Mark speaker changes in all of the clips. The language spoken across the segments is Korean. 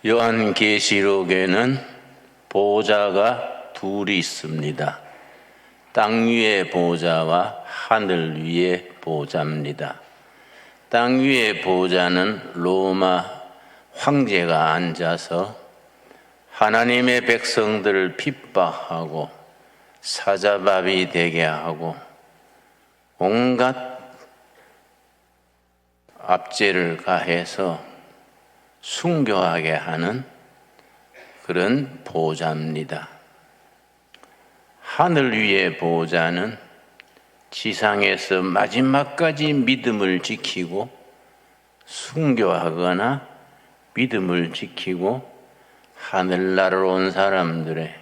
Speaker 1: 요한계시록에는 보좌가 둘이 있습니다. 땅 위의 보좌와 하늘 위의 보좌입니다. 땅 위의 보좌는 로마 황제가 앉아서 하나님의 백성들을 핍박하고 사자밥이 되게 하고 온갖 압제를 가해서 순교하게 하는 그런 보좌입니다. 하늘 위의 보좌는 지상에서 마지막까지 믿음을 지키고 순교하거나 믿음을 지키고 하늘나라로 온 사람들의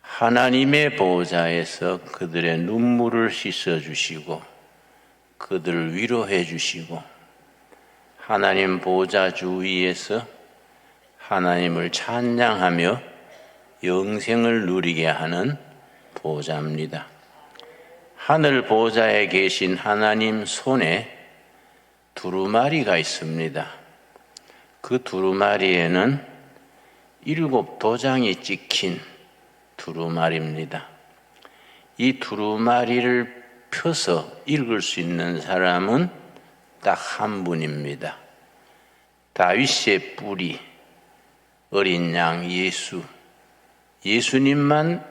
Speaker 1: 하나님의 보좌에서 그들의 눈물을 씻어주시고 그들을 위로해 주시고 하나님 보좌 주위에서 하나님을 찬양하며 영생을 누리게 하는 보좌입니다. 하늘 보좌에 계신 하나님 손에 두루마리가 있습니다. 그 두루마리에는 7 도장이 찍힌 두루마리입니다. 이 두루마리를 펴서 읽을 수 있는 사람은 딱 한 분입니다. 다윗의 뿌리, 어린 양 예수, 예수님만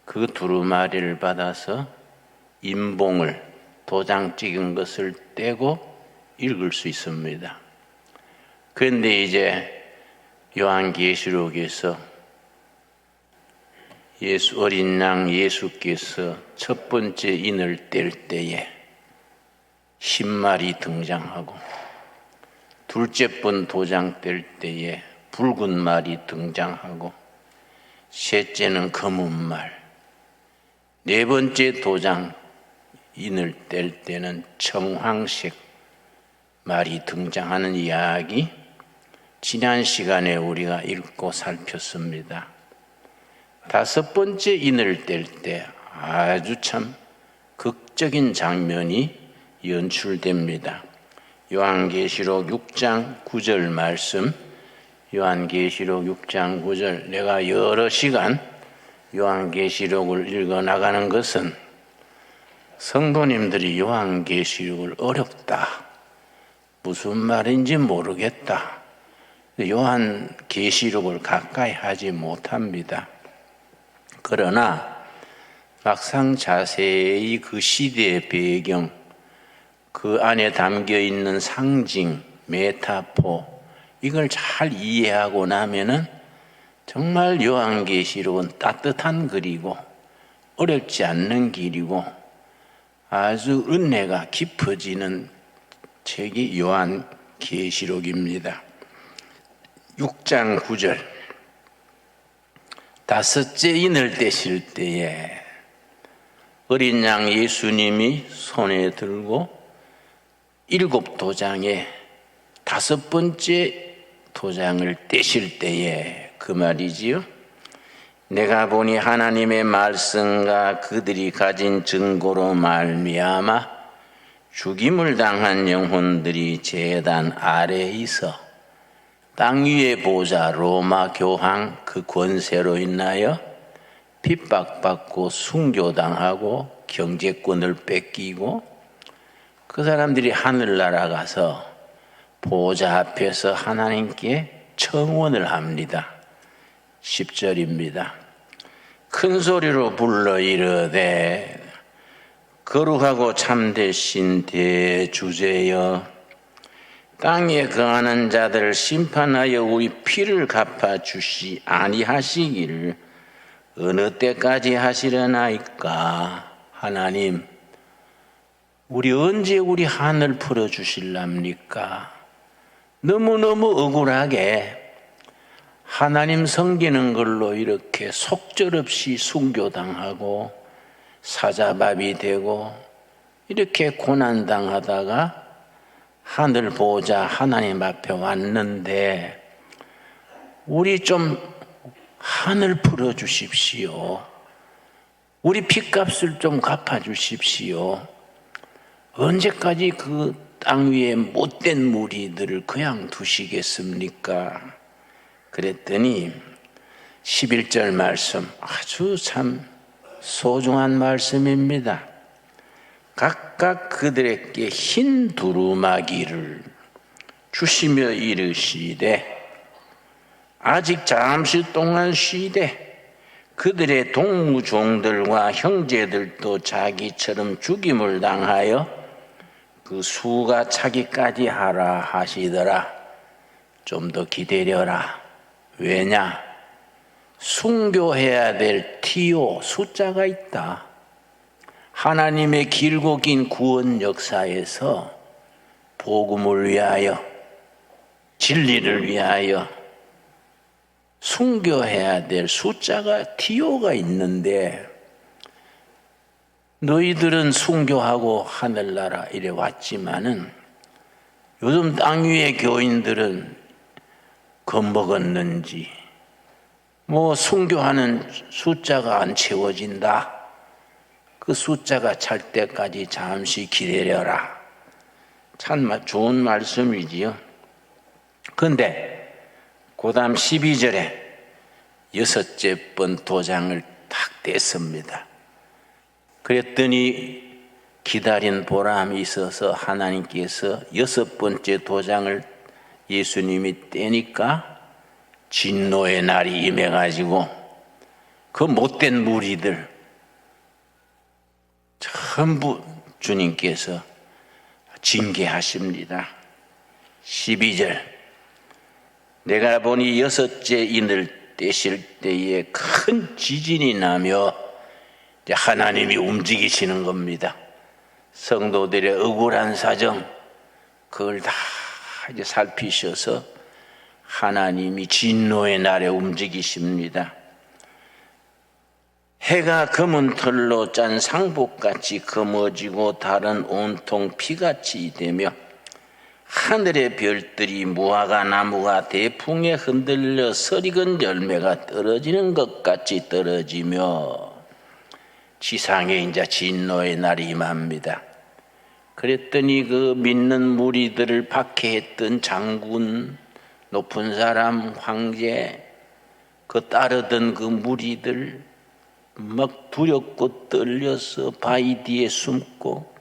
Speaker 1: 그 두루마리를 받아서 인봉을 도장 찍은 것을 떼고 읽을 수 있습니다. 그런데 이제 요한계시록에서 어린 양 예수께서 첫 번째 인을 뗄 때에 흰말이 등장하고 둘째 번 도장 뗄 때에 붉은 말이 등장하고 셋째는 검은 말, 네 번째 도장 인을 뗄 때는 청황색 말이 등장하는 이야기, 지난 시간에 우리가 읽고 살폈습니다. 5 번째 인을 뗄 때 아주 참 극적인 장면이 연출됩니다. 요한계시록 6장 9절 말씀, 요한계시록 6장 9절, 내가 여러 시간 요한계시록을 읽어 나가는 것은 성도님들이 요한계시록을 어렵다, 무슨 말인지 모르겠다, 요한계시록을 가까이 하지 못합니다. 그러나 막상 자세히 그 시대의 배경, 그 안에 담겨 있는 상징, 메타포, 이걸 잘 이해하고 나면은 정말 요한계시록은 따뜻한 글이고 어렵지 않는 길이고 아주 은혜가 깊어지는 책이 요한계시록입니다. 6장 9절, 5째 인을 떼실 때에 어린 양 예수님이 손에 들고 7 도장에 5 번째 도장을 떼실 때에 그 말이지요. 내가 보니 하나님의 말씀과 그들이 가진 증거로 말미암아 죽임을 당한 영혼들이 제단 아래에 있어 땅 위의 보좌 로마 교황 그 권세로 인하여 핍박받고 순교당하고 경제권을 뺏기고 그 사람들이 하늘나라 가서 보좌 앞에서 하나님께 청원을 합니다. 10절입니다. 큰 소리로 불러 이르되 거룩하고 참되신 대주제여, 땅에 거하는 자들을 심판하여 우리 피를 갚아주시 아니하시기를 어느 때까지 하시려나이까. 하나님, 우리 언제 우리 한을 풀어주실랍니까? 너무너무 억울하게 하나님 섬기는 걸로 이렇게 속절없이 순교당하고 사자밥이 되고 이렇게 고난당하다가 하늘 보좌 하나님 앞에 왔는데 우리 좀 한을 풀어주십시오. 우리 핏값을 좀 갚아주십시오. 언제까지 그 땅 위에 못된 무리들을 그냥 두시겠습니까? 그랬더니 11절 말씀, 아주 참 소중한 말씀입니다. 각각 그들에게 흰 두루마기를 주시며 이르시되 아직 잠시 동안 쉬되 그들의 동무종들과 형제들도 자기처럼 죽임을 당하여 그 수가 차기까지 하라 하시더라. 좀 더 기다려라. 왜냐? 순교해야 될 티오 숫자가 있다. 하나님의 길고 긴 구원 역사에서 복음을 위하여, 진리를 위하여 순교해야 될 숫자가 티오가 있는데, 너희들은 순교하고 하늘나라 이래 왔지만은 요즘 땅 위의 교인들은 겁먹었는지 순교하는 숫자가 안 채워진다. 그 숫자가 찰 때까지 잠시 기다려라. 참 좋은 말씀이지요. 그런데 그 다음 12절에 여섯째 번 도장을 딱 뗐습니다. 그랬더니 기다린 보람이 있어서 하나님께서 여섯 번째 도장을 예수님이 떼니까 진노의 날이 임해가지고 그 못된 무리들 전부 주님께서 징계하십니다. 12절, 내가 보니 여섯째 인을 떼실 때에 큰 지진이 나며 하나님이 움직이시는 겁니다. 성도들의 억울한 사정, 그걸 다 이제 살피셔서 하나님이 진노의 날에 움직이십니다. 해가 검은 털로 짠 상복같이 검어지고 달은 온통 피같이 되며 하늘의 별들이 무화과 나무가 대풍에 흔들려 설익은 열매가 떨어지는 것 같이 떨어지며 지상에 이제 진노의 날이 임합니다. 그랬더니 그 믿는 무리들을 박해했던 장군, 높은 사람, 황제, 그 따르던 그 무리들 막 두렵고 떨려서 바위 뒤에 숨고,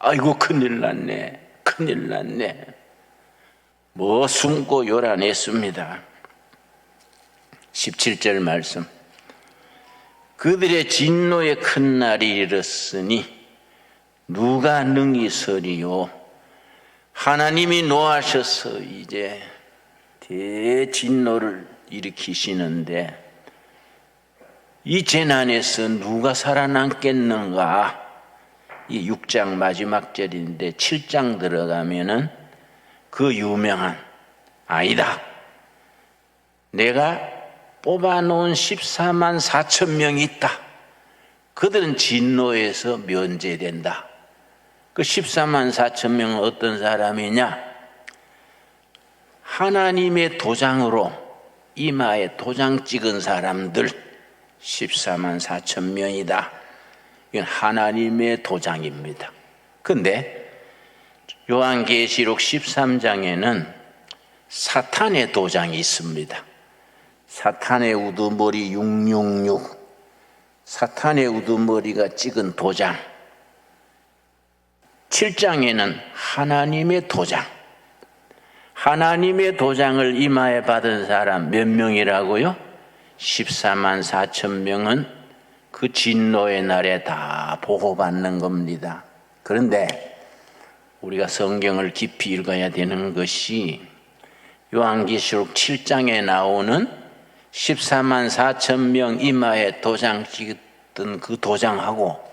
Speaker 1: 아이고 큰일 났네, 큰일 났네, 숨고 요란했습니다. 17절 말씀, 그들의 진노의 큰 날이 이르렀으니 누가 능히 서리요. 하나님이 노하셔서 이제 대진노를 일으키시는데 이 재난에서 누가 살아남겠는가? 이 6장 마지막 절인데 7장 들어가면은 그 유명한, 아니다, 내가 뽑아놓은 14만 4천 명이 있다. 그들은 진노에서 면제된다. 그 14만 4천 명은 어떤 사람이냐? 하나님의 도장으로 이마에 도장 찍은 사람들 14만 4천 명이다. 이건 하나님의 도장입니다. 그런데 요한계시록 13장에는 사탄의 도장이 있습니다. 사탄의 우두머리 666, 사탄의 우두머리가 찍은 도장. 7장에는 하나님의 도장, 하나님의 도장을 이마에 받은 사람 몇 명이라고요? 14만 4천 명은 그 진노의 날에 다 보호받는 겁니다. 그런데 우리가 성경을 깊이 읽어야 되는 것이 요한계시록 7장에 나오는 14만 4천 명 이마에 도장 찍었던 그 도장하고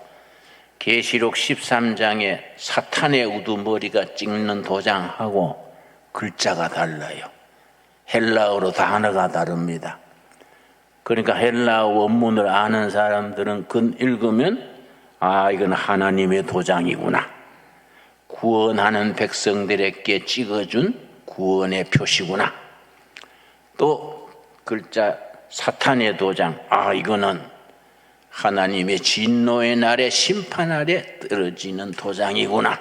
Speaker 1: 계시록 13장에 사탄의 우두머리가 찍는 도장하고 글자가 달라요. 헬라어로 단어가 다릅니다. 그러니까 헬라어 원문을 아는 사람들은 그 읽으면 이건 하나님의 도장이구나. 구원하는 백성들에게 찍어준 구원의 표시구나. 또 글자 사탄의 도장, 이거는 하나님의 진노의 날에 심판 아래 떨어지는 도장이구나.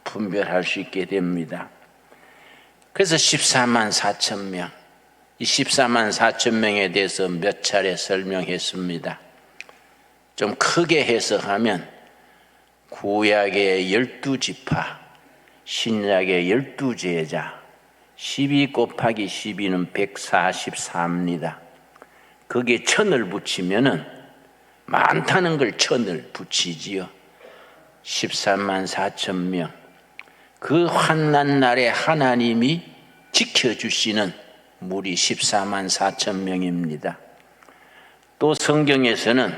Speaker 1: 분별할 수 있게 됩니다. 그래서 14만 4천 명, 이 14만 4천 명에 대해서 몇 차례 설명했습니다. 좀 크게 해석하면 구약의 12지파, 신약의 12제자, 12 곱하기 12는 144입니다. 거기에 천을 붙이면은 많다는 걸 천을 붙이지요. 14만 4천 명. 그 환난 날에 하나님이 지켜주시는 무리 14만 4천 명입니다. 또 성경에서는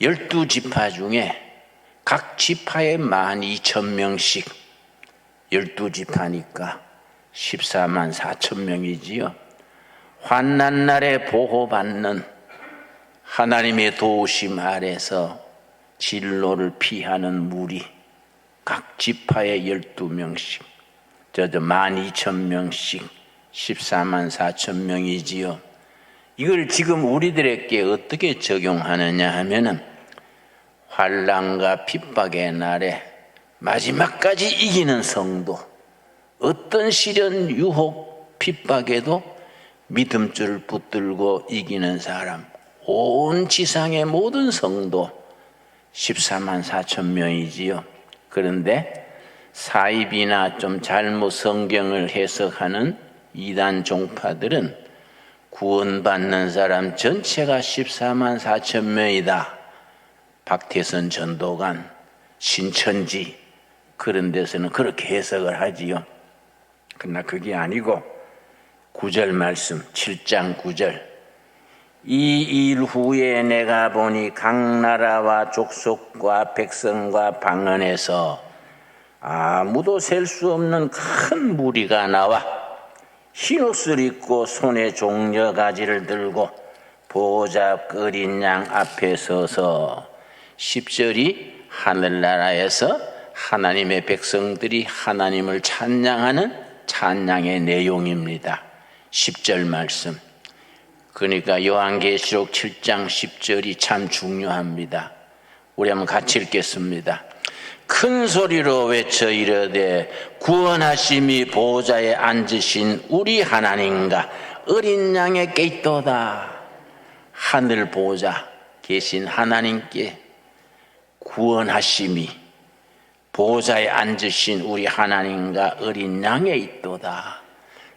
Speaker 1: 12지파 중에 각 지파에 12,000명씩 12지파니까 14만 4천 명이지요. 환난 날에 보호받는 하나님의 도우심 아래서 진로를 피하는 무리 각 지파에 12명씩 12,000명씩 14만 4천 명이지요. 이걸 지금 우리들에게 어떻게 적용하느냐 하면은 환난과 핍박의 날에 마지막까지 이기는 성도, 어떤 시련, 유혹, 핍박에도 믿음줄을 붙들고 이기는 사람, 온 지상의 모든 성도 14만 4천 명이지요. 그런데 사입이나 좀 잘못 성경을 해석하는 이단 종파들은 구원받는 사람 전체가 14만 4천 명이다. 박태선 전도관, 신천지 그런 데서는 그렇게 해석을 하지요. 그러나 그게 아니고 9절 말씀 7장 9절 이 일 후에 내가 보니 각 나라와 족속과 백성과 방언에서 아무도 셀 수 없는 큰 무리가 나와 흰옷을 입고 손에 종려가지를 들고 보호자 어린 양 앞에 서서 10절이 하늘나라에서 하나님의 백성들이 하나님을 찬양하는 찬양의 내용입니다. 10절 말씀. 그러니까 요한계시록 7장 10절이 참 중요합니다. 우리 한번 같이 읽겠습니다. 큰 소리로 외쳐 이르되 구원하심이 보호자에 앉으신 우리 하나님과 어린 양에게 있도다. 하늘 보호자 계신 하나님께 구원하심이 보호자에 앉으신 우리 하나님과 어린 양에 있도다.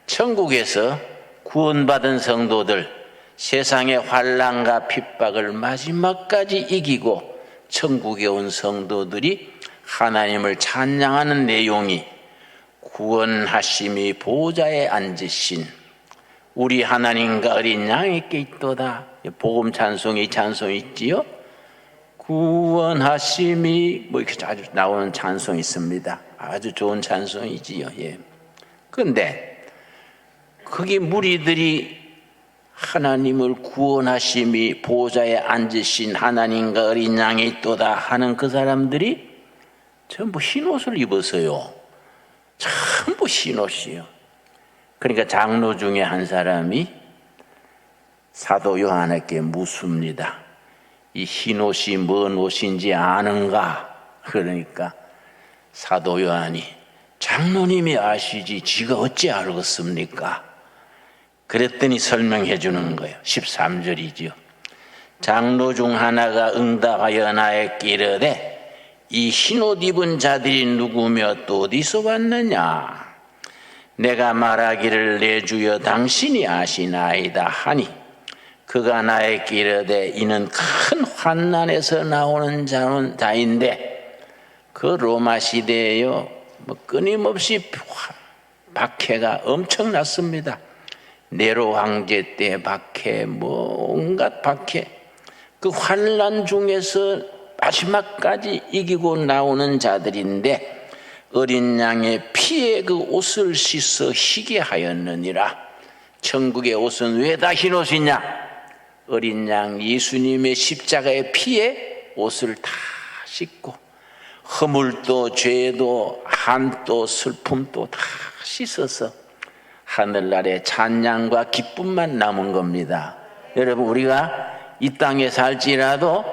Speaker 1: 천국에서 구원받은 성도들 세상의 환난과 핍박을 마지막까지 이기고 천국에 온 성도들이 하나님을 찬양하는 내용이 구원하심이 보호자에 앉으신 우리 하나님과 어린 양에게 있도다. 복음 찬송이 찬송이 있지요. 구원하심이 뭐 이렇게 자주 나오는 찬송이 있습니다. 아주 좋은 찬송이지요. 예. 그런데 거기 무리들이 하나님을 구원하심이 보호자에 앉으신 하나님과 어린 양이 있도다 하는 그 사람들이 전부 흰옷을 입었어요. 전부 흰옷이요. 그러니까 장로 중에 한 사람이 사도 요한에게 묻습니다. 이 흰옷이 뭔 옷인지 아는가? 그러니까 사도 요한이 장로님이 아시지 지가 어찌 알겠습니까? 그랬더니 설명해 주는 거예요. 13절이지요. 장로 중 하나가 응답하여 나에게 이르되 이 흰옷 입은 자들이 누구며 또 어디서 왔느냐? 내가 말하기를 내 주여 당신이 아시나이다 하니 그가 나에게 이르되 이는 큰 환난에서 나오는 자인데 그 로마 시대에요 끊임없이 박해가 엄청났습니다. 네로 황제 때 박해, 온갖 박해, 그 환난 중에서 마지막까지 이기고 나오는 자들인데 어린 양의 피에 그 옷을 씻어 희게 하였느니라. 천국의 옷은 왜 다 흰옷이냐? 어린 양 예수님의 십자가의 피에 옷을 다 씻고 허물도 죄도 한도 슬픔도 다 씻어서 하늘나라의 찬양과 기쁨만 남은 겁니다. 여러분 우리가 이 땅에 살지라도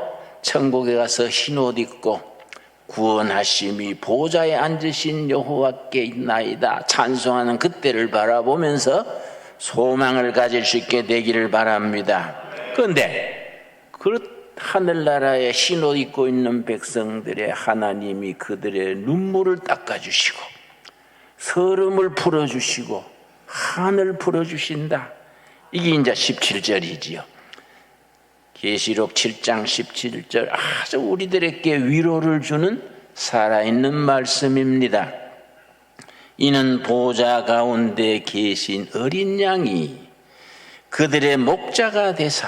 Speaker 1: 천국에 가서 흰옷 입고 구원하심이 보좌에 앉으신 여호와께 있나이다. 찬송하는 그때를 바라보면서 소망을 가질 수 있게 되기를 바랍니다. 그런데 그 하늘나라에 흰옷 입고 있는 백성들의 하나님이 그들의 눈물을 닦아주시고 서름을 풀어주시고 한을 풀어주신다. 이게 이제 17절이지요. 계시록 7장 17절 아주 우리들에게 위로를 주는 살아있는 말씀입니다. 이는 보좌 가운데 계신 어린 양이 그들의 목자가 되사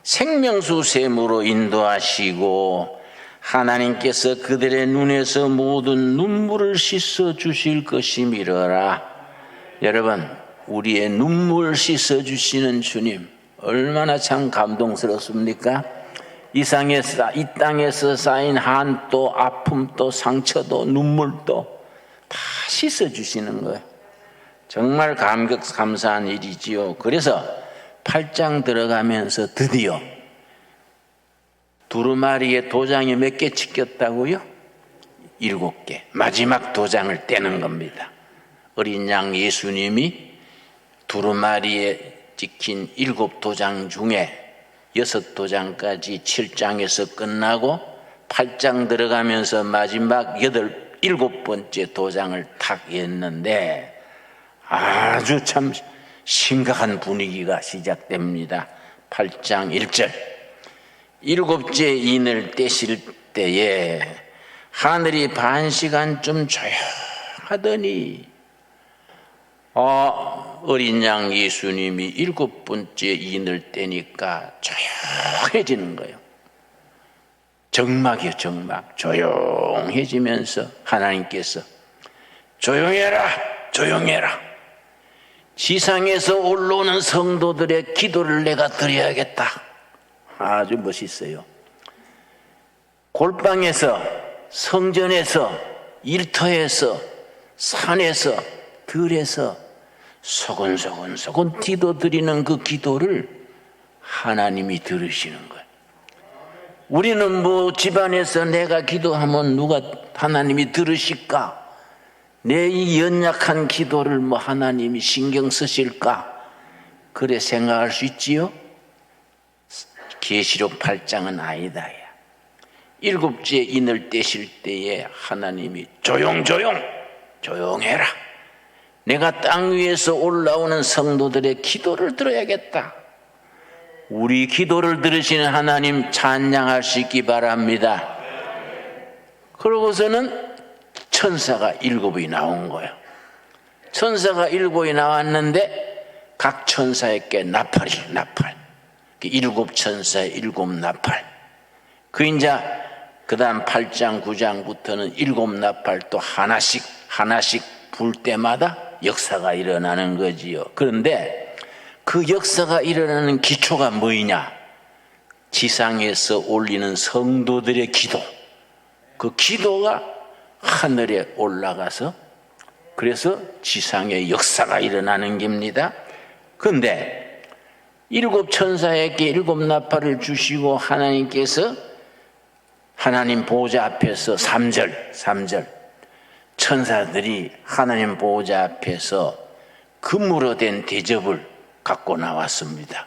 Speaker 1: 생명수 샘으로 인도하시고 하나님께서 그들의 눈에서 모든 눈물을 씻어 주실 것이미러라. 여러분, 우리의 눈물 씻어 주시는 주님 얼마나 참 감동스럽습니까? 이 땅에서 쌓인 한도, 아픔도, 상처도, 눈물도 다 씻어주시는 거예요. 정말 감사한 일이지요. 그래서 8장 들어가면서 드디어 두루마리에 도장이 몇 개 찍혔다고요? 7개. 마지막 도장을 떼는 겁니다. 어린 양 예수님이 두루마리에 찍힌 7도장 중에 6도장까지 7장에서 끝나고 8장 들어가면서 마지막 7번째 도장을 탁 했는데 아주 참 심각한 분위기가 시작됩니다. 8장 1절 7째 인을 떼실 때에 하늘이 반 시간쯤 조용하더니 어린 양 예수님이 7번째 인을 떼니까 조용해지는 거예요. 정막이요, 정막. 조용해지면서 하나님께서 조용해라, 조용해라. 지상에서 올라오는 성도들의 기도를 내가 드려야겠다. 아주 멋있어요. 골방에서, 성전에서, 일터에서, 산에서, 들에서 소곤소곤 기도 드리는 그 기도를 하나님이 들으시는 거예요. 우리는 뭐 집안에서 내가 기도하면 누가 하나님이 들으실까? 내 이 연약한 기도를 뭐 하나님이 신경 쓰실까? 그래 생각할 수 있지요? 계시록 8장은 아니다. 7째 인을 떼실 때에 하나님이 조용해라. 내가 땅 위에서 올라오는 성도들의 기도를 들어야겠다. 우리 기도를 들으시는 하나님 찬양할 수 있기 바랍니다. 그러고서는 천사가 7이 나온 거예요. 천사가 7이 나왔는데 각 천사에게 나팔. 7천사의 7나팔. 그 다음 8장 9장부터는 7나팔 또 하나씩 불 때마다 역사가 일어나는 거지요. 그런데 그 역사가 일어나는 기초가 뭐냐? 지상에서 올리는 성도들의 기도. 그 기도가 하늘에 올라가서 그래서 지상의 역사가 일어나는 겁니다. 그런데 7천사에게 7나팔을 주시고 하나님께서 하나님 보호자 앞에서 3절 천사들이 하나님 보호자 앞에서 금으로 된 대접을 갖고 나왔습니다.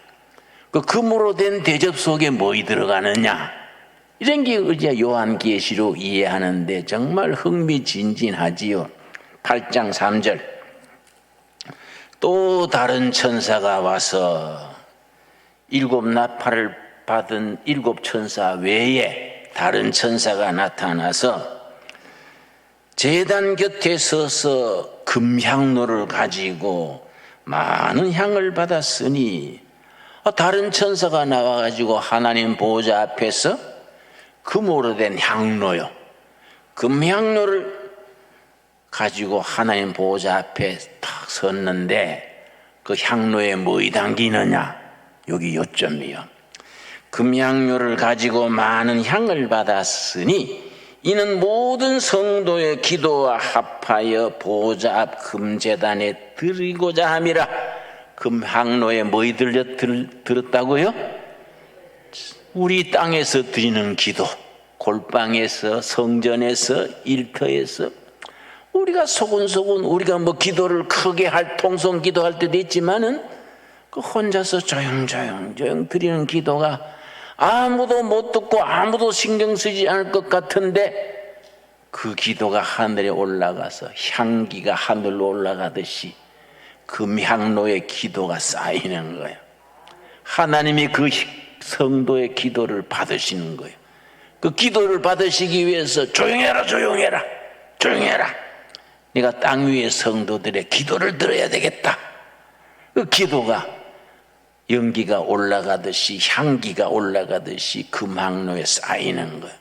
Speaker 1: 그 금으로 된 대접 속에 뭐이 들어가느냐? 이런 게 이제 요한계시록 이해하는데 정말 흥미진진하지요. 8장 3절 또 다른 천사가 와서 7나팔을 받은 7천사 외에 다른 천사가 나타나서 제단 곁에 서서 금향로를 가지고 많은 향을 받았으니 다른 천사가 나와가지고 하나님 보호자 앞에서 금으로 된 향로요. 금향로를 가지고 하나님 보호자 앞에 딱 섰는데 그 향로에 뭐이 담기느냐? 여기 요점이요. 금향로를 가지고 많은 향을 받았으니 이는 모든 성도의 기도와 합하여 보호자 앞 금제단에 드리고자 함이라. 금향로에 뭐이 들었다고요? 우리 땅에서 드리는 기도, 골방에서, 성전에서, 일터에서 우리가 소곤소곤 우리가 뭐 기도를 크게 할 통성 기도할 때도 있지만은 그 혼자서 조용조용 드리는 기도가 아무도 못 듣고 아무도 신경 쓰지 않을 것 같은데 그 기도가 하늘에 올라가서 향기가 하늘로 올라가듯이 금향로의 기도가 쌓이는 거예요. 하나님이 그 성도의 기도를 받으시는 거예요. 그 기도를 받으시기 위해서 조용해라 조용해라 조용해라, 내가 땅 위의 성도들의 기도를 들어야 되겠다. 그 기도가 연기가 올라가듯이 향기가 올라가듯이 금항로에 쌓이는 거예요.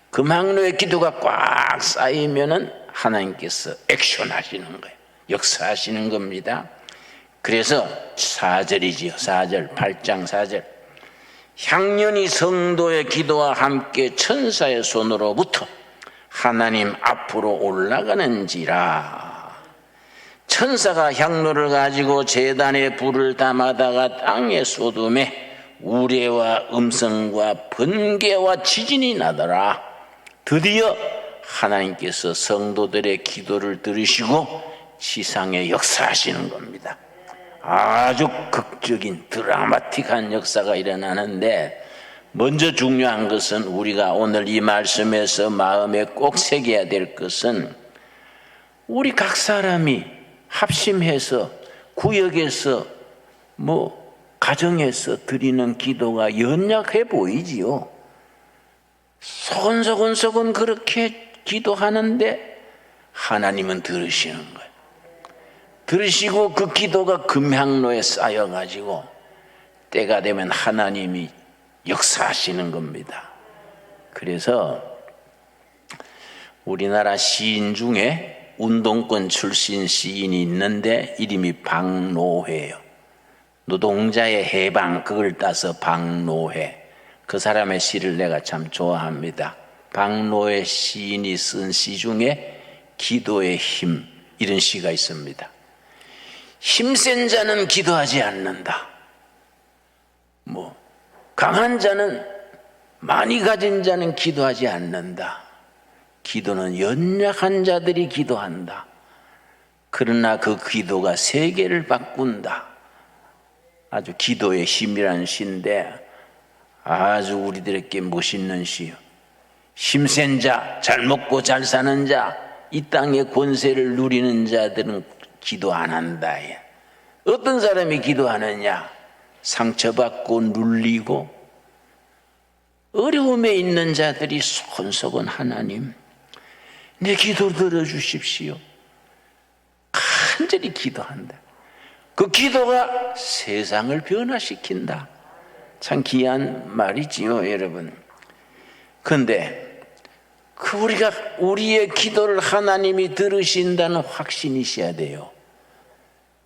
Speaker 1: 금항로의 기도가 꽉 쌓이면은 하나님께서 액션하시는 거예요. 역사하시는 겁니다. 그래서 4절이지요. 4절, 8장 4절. 향년이 성도의 기도와 함께 천사의 손으로부터 하나님 앞으로 올라가는지라. 천사가 향로를 가지고 제단에 불을 담아다가 땅에 쏟음에 우레와 음성과 번개와 지진이 나더라. 드디어 하나님께서 성도들의 기도를 들으시고 지상에 역사하시는 겁니다. 아주 극적인 드라마틱한 역사가 일어나는데, 먼저 중요한 것은 우리가 오늘 이 말씀에서 마음에 꼭 새겨야 될 것은 우리 각 사람이 합심해서 구역에서 뭐 가정에서 드리는 기도가 연약해 보이지요. 소곤소곤 그렇게 기도하는데 하나님은 들으시는 거예요. 들으시고 그 기도가 금향로에 쌓여가지고 때가 되면 하나님이 역사하시는 겁니다. 그래서 우리나라 시인 중에 운동권 출신 시인이 있는데 이름이 박노해예요. 노동자의 해방, 그걸 따서 박노해. 그 사람의 시를 내가 참 좋아합니다. 박노해 시인이 쓴 시 중에 기도의 힘, 이런 시가 있습니다. 힘센 자는 기도하지 않는다. 강한 자는, 많이 가진 자는 기도하지 않는다. 기도는 연약한 자들이 기도한다. 그러나 그 기도가 세계를 바꾼다. 아주 기도의 힘이라는 시인데 아주 우리들에게 멋있는 시요. 힘센 자, 잘 먹고 잘 사는 자, 이 땅의 권세를 누리는 자들은 기도 안 한다. 어떤 사람이 기도하느냐? 상처받고 눌리고 어려움에 있는 자들이 소곤소곤 하나님, 내 기도 들어주십시오. 간절히 기도한다. 그 기도가 세상을 변화시킨다. 참 귀한 말이지요, 여러분. 그런데 우리의 기도를 하나님이 들으신다는 확신이 있어야 돼요.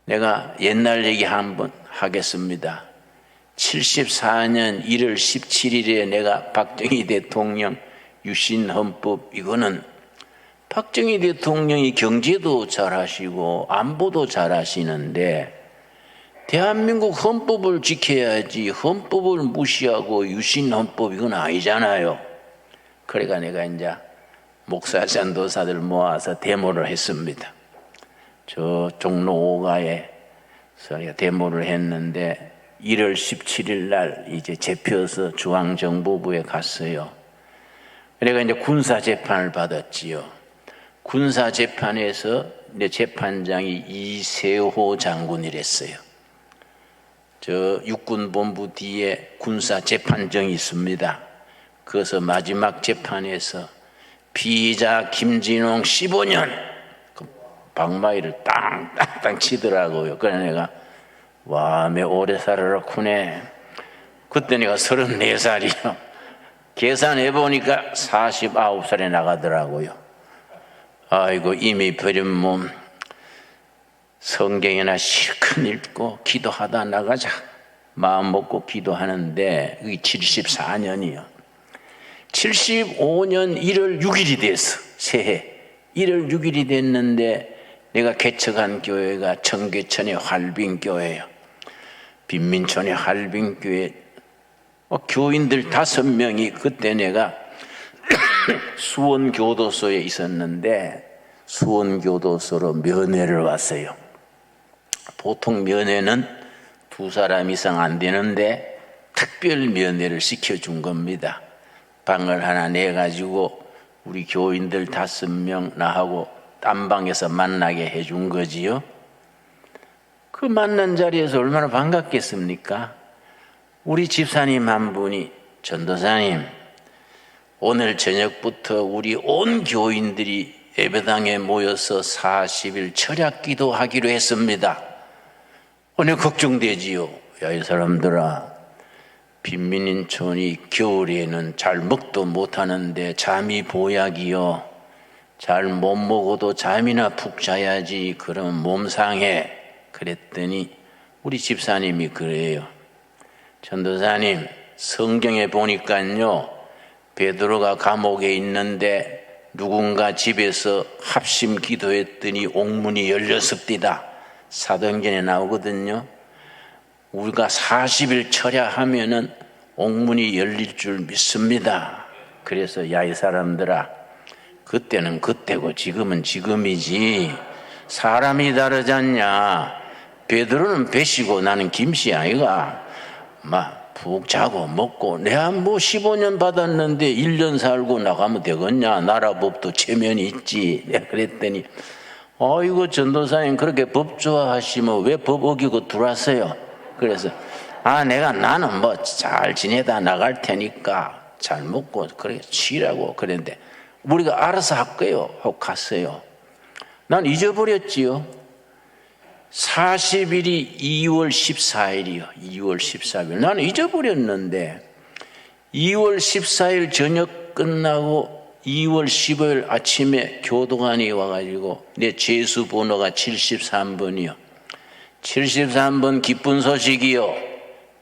Speaker 1: 내가 옛날 얘기 한번 하겠습니다. 74년 1월 17일에 내가 박정희 대통령 유신헌법, 이거는 박정희 대통령이 경제도 잘하시고 안보도 잘하시는데 대한민국 헌법을 지켜야지 헌법을 무시하고 유신헌법, 이건 아니잖아요. 그러니까 내가 이제 목사 전도사들 모아서 데모를 했습니다. 저 종로 5가에 데모를 했는데 1월 17일 날 이제 잡혀서 중앙정보부에 갔어요. 그래가 이제 군사재판을 받았지요. 군사재판에서 내 재판장이 이세호 장군이랬어요. 저 육군본부 뒤에 군사재판정이 있습니다. 그래서 마지막 재판에서 피의자 김진홍 15년 그 방망이를 땅땅땅 치더라고요. 그래 내가 와, 매 오래 살아라쿠네. 그때 내가 34살이요. 계산해 보니까 49살에 나가더라고요. 아이고, 이미 버린 몸 성경이나 실컷 읽고 기도하다 나가자 마음 먹고 기도하는데 그게 74년이요. 75년 1월 6일이 됐어. 새해 1월 6일이 됐는데 내가 개척한 교회가 청계천의 활빈교회예요. 빈민촌의 활빈교회 교인들 5명이, 그때 내가 수원교도소에 있었는데 수원교도소로 면회를 왔어요. 보통 면회는 2사람 이상 안 되는데 특별 면회를 시켜준 겁니다. 방을 하나 내가지고 우리 교인들 5명 나하고 딴 방에서 만나게 해준 거지요. 그 만난 자리에서 얼마나 반갑겠습니까? 우리 집사님 한 분이 전도사님, 오늘 저녁부터 우리 온 교인들이 예배당에 모여서 40일 철야 기도하기로 했습니다. 오늘 걱정되지요. 야, 이 사람들아, 빈민인촌이 겨울에는 잘 먹도 못하는데 잠이 보약이요. 잘 못 먹어도 잠이나 푹 자야지. 그럼 몸 상해. 그랬더니 우리 집사님이 그래요. 전도사님, 성경에 보니까요, 베드로가 감옥에 있는데 누군가 집에서 합심 기도했더니 옥문이 열렸습니다. 사도행전에 나오거든요. 우리가 40일 철야하면은 옥문이 열릴 줄 믿습니다. 그래서 야, 이 사람들아, 그때는 그때고 지금은 지금이지 사람이 다르지 않냐. 베드로는 배시고 나는 김씨 아이가 막 푹 자고 먹고 내가 뭐 15년 받았는데 1년 살고 나가면 되겠냐. 나라법도 체면이 있지. 내가 그랬더니 이거 전도사님 그렇게 법 좋아하시면 왜 법 어기고 들어왔어요? 그래서 나는 뭐 잘 지내다 나갈 테니까 잘 먹고 그래 쉬라고 그랬는데 우리가 알아서 할 거예요 하고 갔어요. 난 잊어버렸지요. 40일이 2월 14일이요. 2월 14일. 나는 잊어버렸는데 2월 14일 저녁 끝나고 2월 15일 아침에 교도관이 와가지고 내 죄수 번호가 73번이요. 73번 기쁜 소식이요.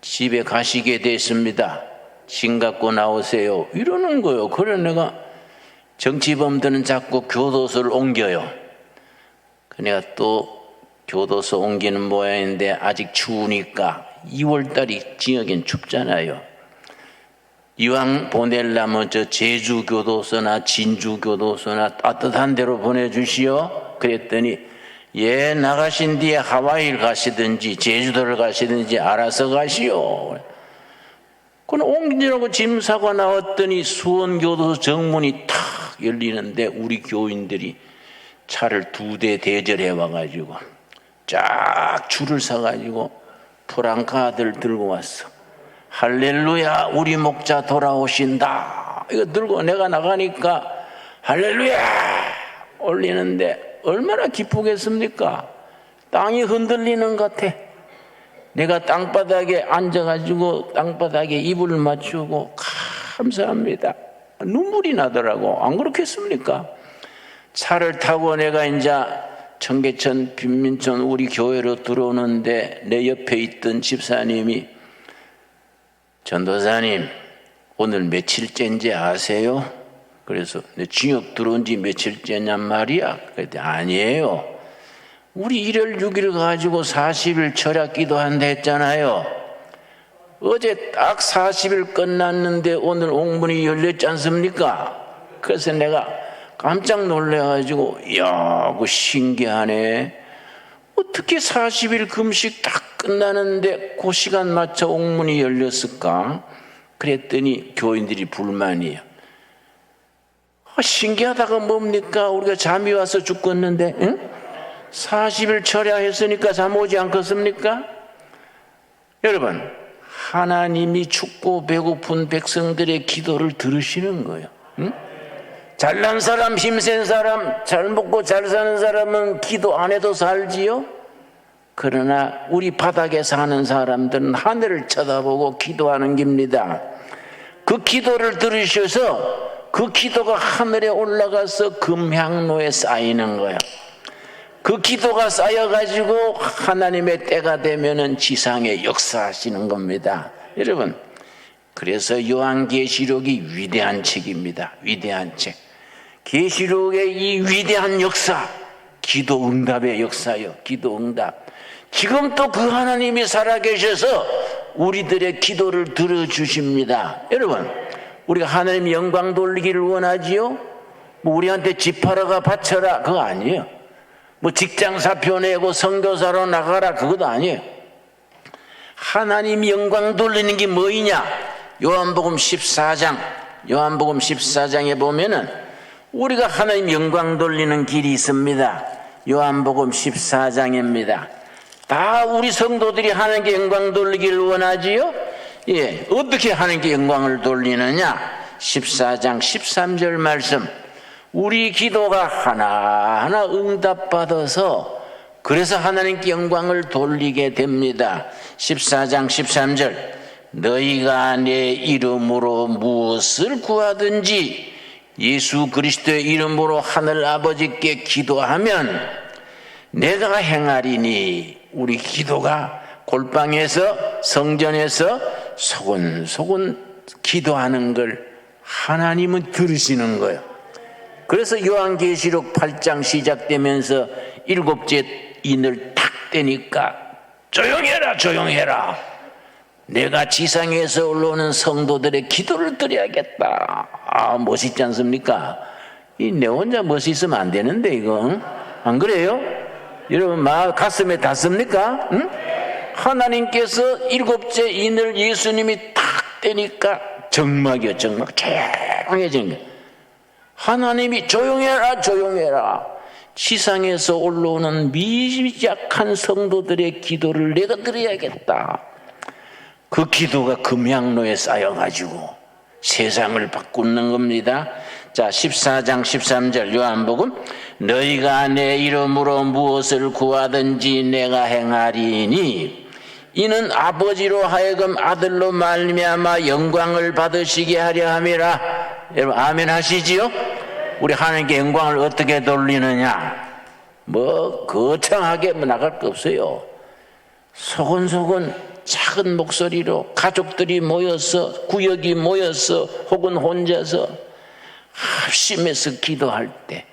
Speaker 1: 집에 가시게 됐습니다. 진 갖고 나오세요. 이러는 거예요. 그래 내가 정치범들은 자꾸 교도소를 옮겨요. 내가 또 교도소 옮기는 모양인데 아직 추우니까 2월달이 지역엔 춥잖아요. 이왕 보내려면 저 제주교도소나 진주교도소나 따뜻한 데로 보내주시오. 그랬더니 예, 나가신 뒤에 하와이를 가시든지 제주도를 가시든지 알아서 가시오. 그럼 옮기려고 짐 사고 나왔더니 수원교도소 정문이 탁 열리는데 우리 교인들이 차를 2대 대절해 와가지고 쫙 줄을 서가지고 프랑카드를 들고 왔어. 할렐루야, 우리 목자 돌아오신다. 이거 들고 내가 나가니까 할렐루야 올리는데 얼마나 기쁘겠습니까? 땅이 흔들리는 것 같아. 내가 땅바닥에 앉아가지고 땅바닥에 이불을 맞추고 감사합니다. 눈물이 나더라고. 안 그렇겠습니까? 차를 타고 내가 이제 청계천 빈민촌 우리 교회로 들어오는데 내 옆에 있던 집사님이 전도사님 오늘 며칠째인지 아세요? 그래서 내 징역 들어온 지 며칠째냔 말이야. 그랬더니 아니에요. 우리 1월 6일 가지고 40일 철야 기도한다 했잖아요. 어제 딱 40일 끝났는데 오늘 옥문이 열렸지 않습니까? 그래서 내가 깜짝 놀래가지고 이야, 그 신기하네. 어떻게 40일 금식 딱 끝나는데 그 시간 맞춰 옥문이 열렸을까? 그랬더니 교인들이 불만이에요. 신기하다가 뭡니까? 우리가 잠이 와서 죽겠는데 응? 40일 철야했으니까 잠 오지 않겠습니까? 여러분, 하나님이 춥고 배고픈 백성들의 기도를 들으시는 거예요. 응? 잘난 사람, 힘센 사람, 잘 먹고 잘 사는 사람은 기도 안 해도 살지요? 그러나 우리 바닥에 사는 사람들은 하늘을 쳐다보고 기도하는 겁니다. 그 기도를 들으셔서 그 기도가 하늘에 올라가서 금향로에 쌓이는 거예요. 그 기도가 쌓여가지고 하나님의 때가 되면은 지상에 역사하시는 겁니다. 여러분, 그래서 요한계시록이 위대한 책입니다. 위대한 책. 계시록의 이 위대한 역사, 기도 응답의 역사요. 기도 응답. 지금 또 그 하나님이 살아계셔서 우리들의 기도를 들어주십니다. 여러분, 우리가 하나님 영광 돌리기를 원하지요? 뭐 우리한테 집 팔아가 바쳐라 그거 아니에요. 뭐 직장 사표 내고 선교사로 나가라 그것도 아니에요. 하나님 영광 돌리는 게 뭐이냐? 요한복음 14장에 보면은 우리가 하나님 영광 돌리는 길이 있습니다. 요한복음 14장입니다. 다 우리 성도들이 하나님께 영광 돌리기를 원하지요? 예, 어떻게 하나님께 영광을 돌리느냐? 14장 13절 말씀. 우리 기도가 하나하나 응답받아서 그래서 하나님께 영광을 돌리게 됩니다. 14장 13절. 너희가 내 이름으로 무엇을 구하든지 예수 그리스도의 이름으로 하늘 아버지께 기도하면 내가 행하리니. 우리 기도가 골방에서 성전에서 소곤소곤 기도하는 걸 하나님은 들으시는 거예요. 그래서 요한계시록 8장 시작되면서 7째 인을 탁 떼니까 조용해라 조용해라. 내가 지상에서 올라오는 성도들의 기도를 드려야겠다. 아, 멋있지 않습니까? 내 혼자 멋있으면 안 되는데 이거 안 그래요? 여러분 막 가슴에 닿습니까? 응? 하나님께서 7째 인을 예수님이 탁 떼니까 정막이요 정막 조용해지는 거예요. 하나님이 조용해라 조용해라. 지상에서 올라오는 미약한 성도들의 기도를 내가 드려야겠다. 그 기도가 금향로에 쌓여가지고 세상을 바꾸는 겁니다. 자, 14장 13절 요한복음. 너희가 내 이름으로 무엇을 구하든지 내가 행하리니 이는 아버지로 하여금 아들로 말미암아 영광을 받으시게 하려 함이라. 여러분 아멘 하시지요? 우리 하나님께 영광을 어떻게 돌리느냐? 뭐 거창하게 나갈 거 없어요. 소곤소곤 작은 목소리로 가족들이 모여서 구역이 모여서 혹은 혼자서 합심해서 기도할 때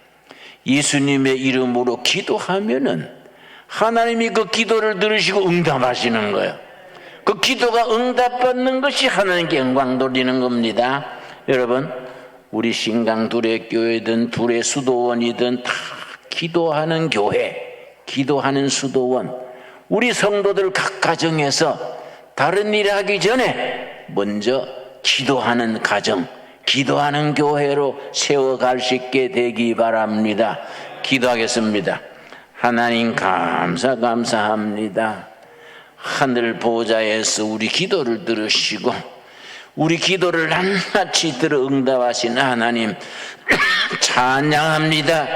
Speaker 1: 예수님의 이름으로 기도하면은 하나님이 그 기도를 들으시고 응답하시는 거예요. 그 기도가 응답받는 것이 하나님께 영광 돌리는 겁니다. 여러분 우리 신강 둘의 교회든 둘의 수도원이든 다 기도하는 교회, 기도하는 수도원, 우리 성도들 각 가정에서 다른 일 하기 전에 먼저 기도하는 가정, 기도하는 교회로 세워갈 수 있게 되기 바랍니다. 기도하겠습니다. 하나님 감사합니다. 하늘 보좌에서 우리 기도를 들으시고 우리 기도를 낱낱이 들어 응답하신 하나님 찬양합니다.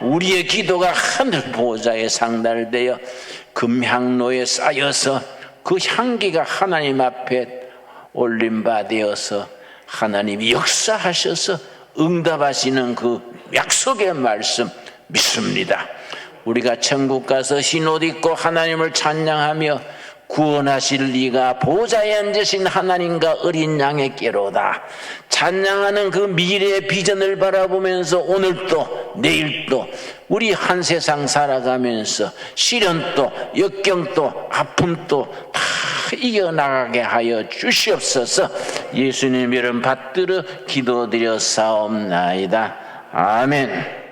Speaker 1: 우리의 기도가 하늘 보좌에 상달되어 금향로에 쌓여서 그 향기가 하나님 앞에 올림바 되어서 하나님이 역사하셔서 응답하시는 그 약속의 말씀 믿습니다. 우리가 천국 가서 흰 옷 입고 하나님을 찬양하며 구원하실 이가 보좌에 앉으신 하나님과 어린 양에게로다. 찬양하는 그 미래의 비전을 바라보면서 오늘도 내일도 우리 한 세상 살아가면서 시련도 역경도 아픔도 다 이겨나가게 하여 주시옵소서. 예수님 이름 받들어 기도드려 사옵나이다. 아멘.